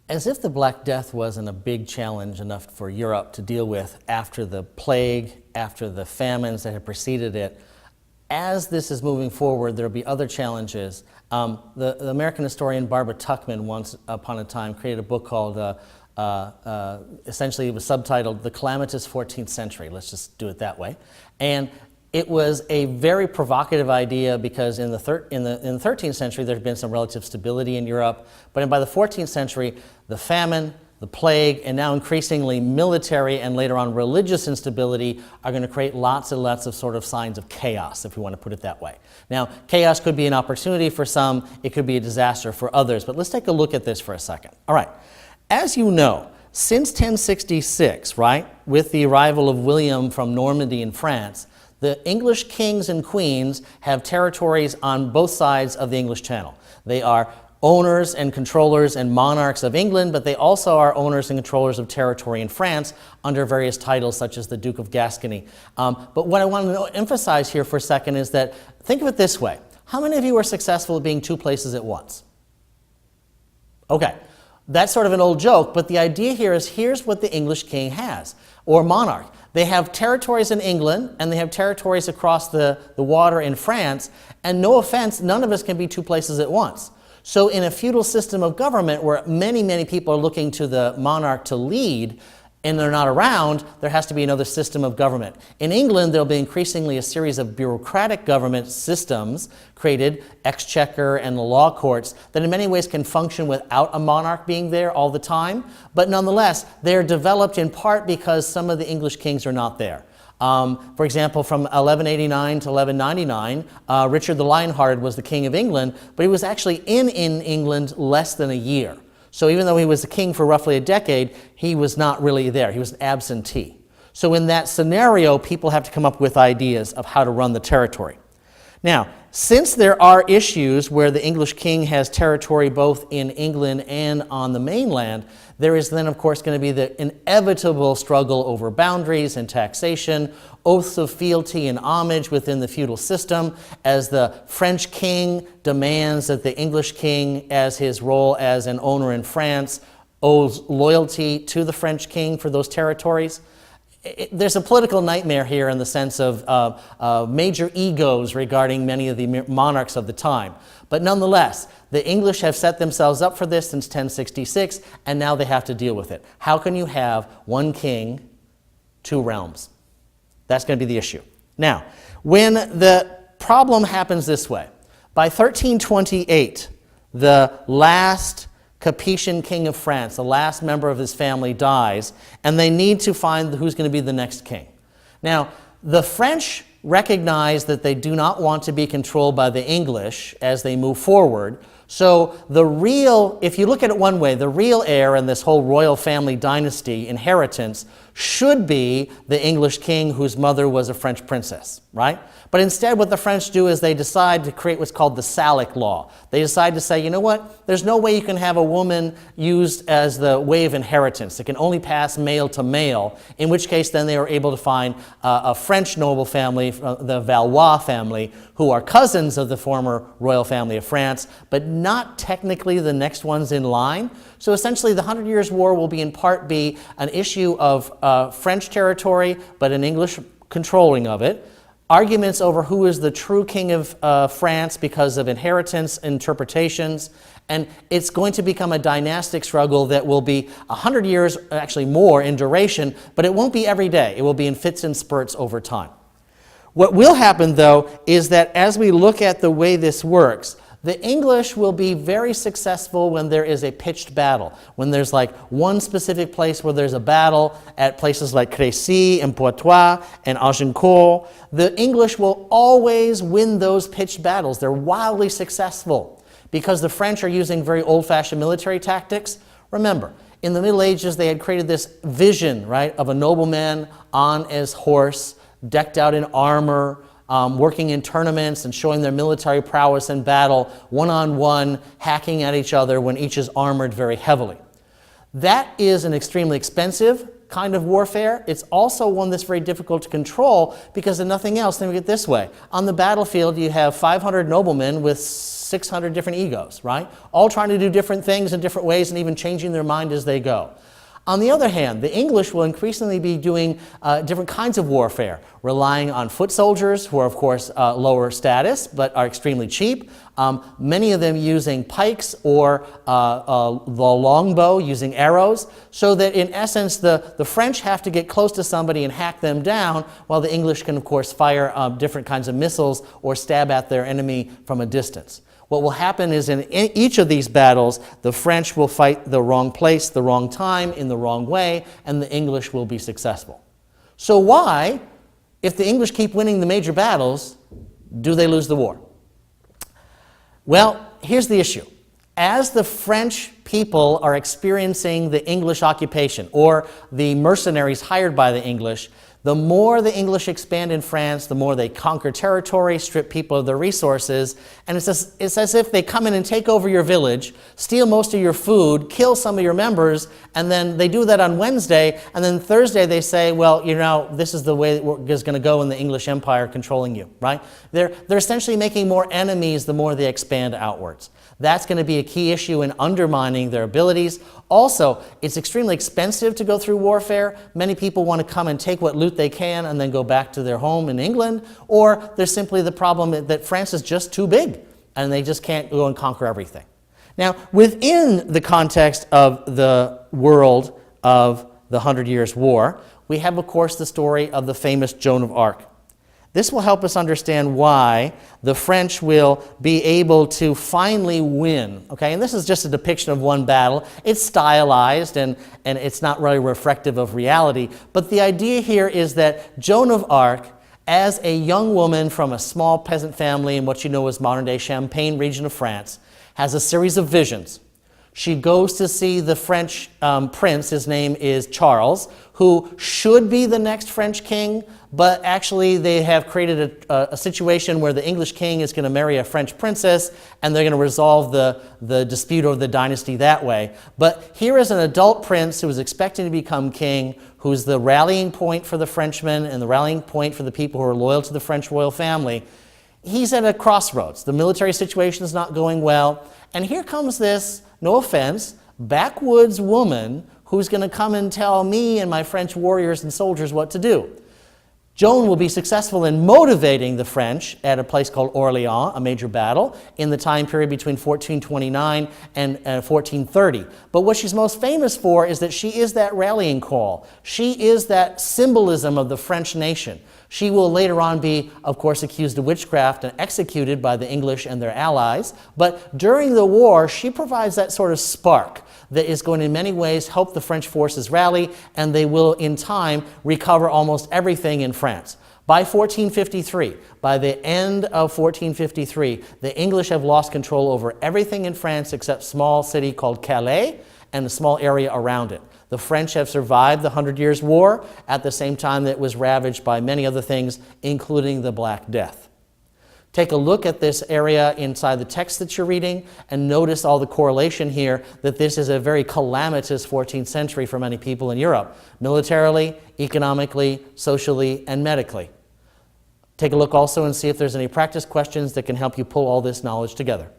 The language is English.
As if the Black Death wasn't a big challenge enough for Europe to deal with after the plague, after the famines that had preceded it, as this is moving forward, there'll be other challenges. The American historian Barbara Tuchman, once upon a time, created a book called, essentially it was subtitled The Calamitous 14th Century. Let's just do it that way. And it was a very provocative idea because in the 13th century there had been some relative stability in Europe, but by the 14th century, the famine, the plague, and now increasingly military and later on religious instability are going to create lots and lots of sort of signs of chaos, if we want to put it that way. Now, chaos could be an opportunity for some, it could be a disaster for others, but let's take a look at this for a second. All right, as you know, since 1066, right, with the arrival of William from Normandy in France, the English kings and queens have territories on both sides of the English Channel. They are owners and controllers and monarchs of England, but they also are owners and controllers of territory in France under various titles such as the Duke of Gascony. But what I want to emphasize here for a second is that, think of it this way. How many of you are successful at being two places at once? Okay, that's sort of an old joke, but the idea here is here's what the English king has, or monarch. They have territories in England, and they have territories across the water in France, and no offense, none of us can be two places at once. So in a feudal system of government where many, many people are looking to the monarch to lead, and they're not around, there has to be another system of government. In England, there'll be increasingly a series of bureaucratic government systems created, exchequer and the law courts, that in many ways can function without a monarch being there all the time. But nonetheless, they're developed in part because some of the English kings are not there. For example, from 1189 to 1199, Richard the Lionhearted was the king of England, but he was actually in England less than a year. So even though he was the king for roughly a decade, he was not really there. He was an absentee. So in that scenario, people have to come up with ideas of how to run the territory. Now, since there are issues where the English king has territory both in England and on the mainland, there is then, of course, going to be the inevitable struggle over boundaries and taxation, oaths of fealty and homage within the feudal system, as the French king demands that the English king, as his role as an owner in France, owes loyalty to the French king for those territories. There's a political nightmare here in the sense of major egos regarding many of the monarchs of the time. But nonetheless, the English have set themselves up for this since 1066, and now they have to deal with it. How can you have one king, two realms? That's going to be the issue. Now, when the problem happens this way, by 1328, the last Capetian king of France, the last member of his family, dies, and they need to find who's going to be the next king. Now, the French recognize that they do not want to be controlled by the English as they move forward. So the real, if you look at it one way, the real heir in this whole royal family dynasty inheritance should be the English king whose mother was a French princess, right? But instead what the French do is they decide to create what's called the Salic law. They decide to say, you know what, there's no way you can have a woman used as the way of inheritance. It can only pass male to male, in which case then they were able to find a French noble family, the Valois family, who are cousins of the former royal family of France, but not technically the next ones in line. So essentially the 100 Years' War will be in part be an issue of French territory, but an English controlling of it. Arguments over who is the true king of France because of inheritance interpretations, and it's going to become a dynastic struggle that will be 100 years, actually more, in duration, but it won't be every day. It will be in fits and spurts over time. What will happen, though, is that as we look at the way this works, the English will be very successful when there is a pitched battle, when there's like one specific place where there's a battle at places like Crécy and Poitiers and Agincourt. The English will always win those pitched battles. They're wildly successful because the French are using very old-fashioned military tactics. Remember, in the Middle Ages, they had created this vision, right, of a nobleman on his horse, decked out in armor, working in tournaments and showing their military prowess in battle, one-on-one, hacking at each other when each is armored very heavily. That is an extremely expensive kind of warfare, it's also one that's very difficult to control because of nothing else. Think of it this way. On the battlefield, you have 500 noblemen with 600 different egos, right? All trying to do different things in different ways and even changing their mind as they go. On the other hand, the English will increasingly be doing different kinds of warfare, relying on foot soldiers who are, of course, lower status but are extremely cheap. Many of them using pikes or the longbow, using arrows, so that in essence the French have to get close to somebody and hack them down, while the English can, of course, fire different kinds of missiles or stab at their enemy from a distance. What will happen is in each of these battles, the French will fight the wrong place, the wrong time, in the wrong way, and the English will be successful. So why, if the English keep winning the major battles, do they lose the war? Well, here's the issue. As the French people are experiencing the English occupation, or the mercenaries hired by the English, the more the English expand in France, the more they conquer territory, strip people of their resources, and it's as if they come in and take over your village, steal most of your food, kill some of your members, and then they do that on Wednesday, and then Thursday they say, well, you know, this is the way it is going to go in the English Empire controlling you, right? They're essentially making more enemies the more they expand outwards. That's going to be a key issue in undermining their abilities. Also, it's extremely expensive to go through warfare. Many people want to come and take what loot they can and then go back to their home in England. Or there's simply the problem that France is just too big and they just can't go and conquer everything. Now, within the context of the world of the 100 Years' War, we have, of course, the story of the famous Joan of Arc. This will help us understand why the French will be able to finally win. Okay, and this is just a depiction of one battle. It's stylized and it's not really reflective of reality. But the idea here is that Joan of Arc, as a young woman from a small peasant family in what you know as modern-day Champagne region of France, has a series of visions. She goes to see the French prince, his name is Charles, who should be the next French king, but actually they have created a situation where the English king is going to marry a French princess, and they're going to resolve the dispute over the dynasty that way. But here is an adult prince who is expecting to become king, who's the rallying point for the Frenchmen and the rallying point for the people who are loyal to the French royal family. He's at a crossroads. The military situation is not going well, and here comes this, no offense, backwoods woman who's going to come and tell me and my French warriors and soldiers what to do. Joan will be successful in motivating the French at a place called Orléans, a major battle, in the time period between 1429 and 1430. But what she's most famous for is that she is that rallying call. She is that symbolism of the French nation. She will later on be, of course, accused of witchcraft and executed by the English and their allies. But during the war, she provides that sort of spark that is going to in many ways help the French forces rally, and they will in time recover almost everything in France. By 1453, by the end of 1453, the English have lost control over everything in France except a small city called Calais and a small area around it. The French have survived the 100 Years' War at the same time that it was ravaged by many other things, including the Black Death. Take a look at this area inside the text that you're reading and notice all the correlation here that this is a very calamitous 14th century for many people in Europe, militarily, economically, socially, and medically. Take a look also and see if there's any practice questions that can help you pull all this knowledge together.